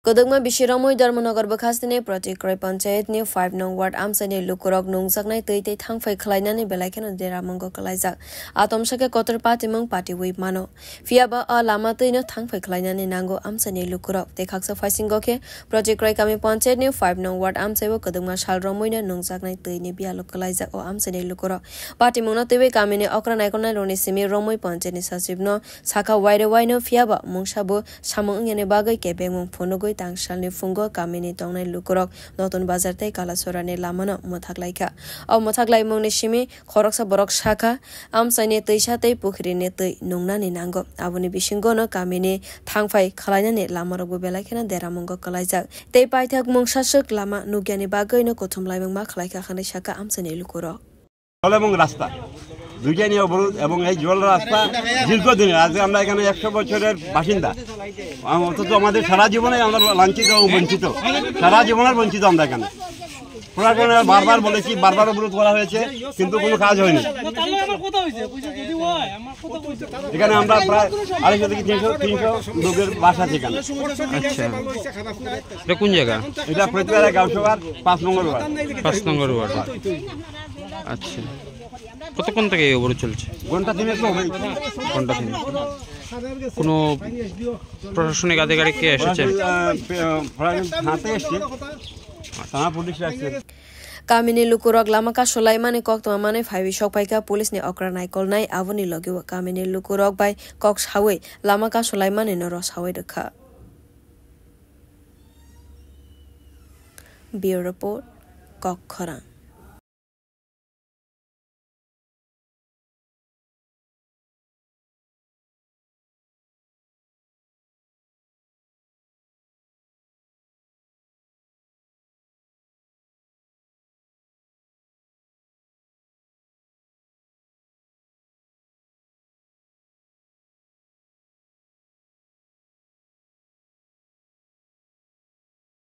Kodogma Bishiramoi Dharmanagar Bakastine Protikrai Panchayat New 5 Nong Ward Amsani Lukurok Nungsaknai Tete Tangfai Klainani Belakan Dera Mongo Kalaiza Atom Shaka Kotor Party Mong Party Whip Mano Fiaba a Lamatina Tangfai Klainani Nango Amsani Lukurok Te Kaksa Fasingoke Protikrai Kami Panchayat New 5 Nong Ward Amsevo Kodogma Shalromoina Nungsaknai Tini Bia Localiza or Amsani Lukurok Party Mona Tewe Kamini Okran Icona Ronisimi Romoi Panchani Sasibno Saka Wide Wino Fiaba Mungshabu Samung Yanabaga Kebeng Fonogo Tangshalni Fungo Kamini Tongnai Lukurok Notun Bazarte Kalasorane Lamano Motaglaika O Motaglai Monishimi Horoksa Borok Shaka Amsane Tishate Pukrine Nungnani Nango Avuni Bishingono Kamini Tangfai Kalanani Lamaro Belakana Deramongo Kalaiza Te Paitak Mongshashuk Lama Nugiani Bagoino Kotum Liming Maklaika Hanishaka Amsane Lukurok Olamong Rasta দুইজনই অবরোধ এবং এই জল রাস্তা দীর্ঘদিনের আজ আমরা এখানে 100 বছরের বাসিন্দা অন্তত আমাদের সারা জীবনে আমরা লাঞ্ছিত এবং বঞ্চিত সারা জীবনের বঞ্চিত আমরা এখানে প্রশাসনে বারবার বলেছি বারবার অবরোধ করা হয়েছে কিন্তু কোনো কাজ হয়নি এখানে আমরা প্রায় 250 থেকে 300 লোকের বাসা আছে এখানে আচ্ছা এটা কোন জায়গা এটা প্রত্যেকটা গাঁওসভার 5 নম্বর ওয়ার্ড 5 নম্বর ওয়ার্ড আচ্ছা কতক্ষণ থেকে এই অবরোধ চলছে ঘন্টা 3 তো হবে ঘন্টা 3 কোনো প্রশাসনিক আধিকারিক কে এসেছে হাতে এসেছে থানা পুলিশ আসছে Kamini Lukurok Lamaka Sulaimani Koktamane 5 Shokpaika Police ni Okranai Kolnai Avoni Logi Kamini Lukurok by Cox Highway Lamaka Sulaimani no Ross Highway the car Bureau Report Kok Khorang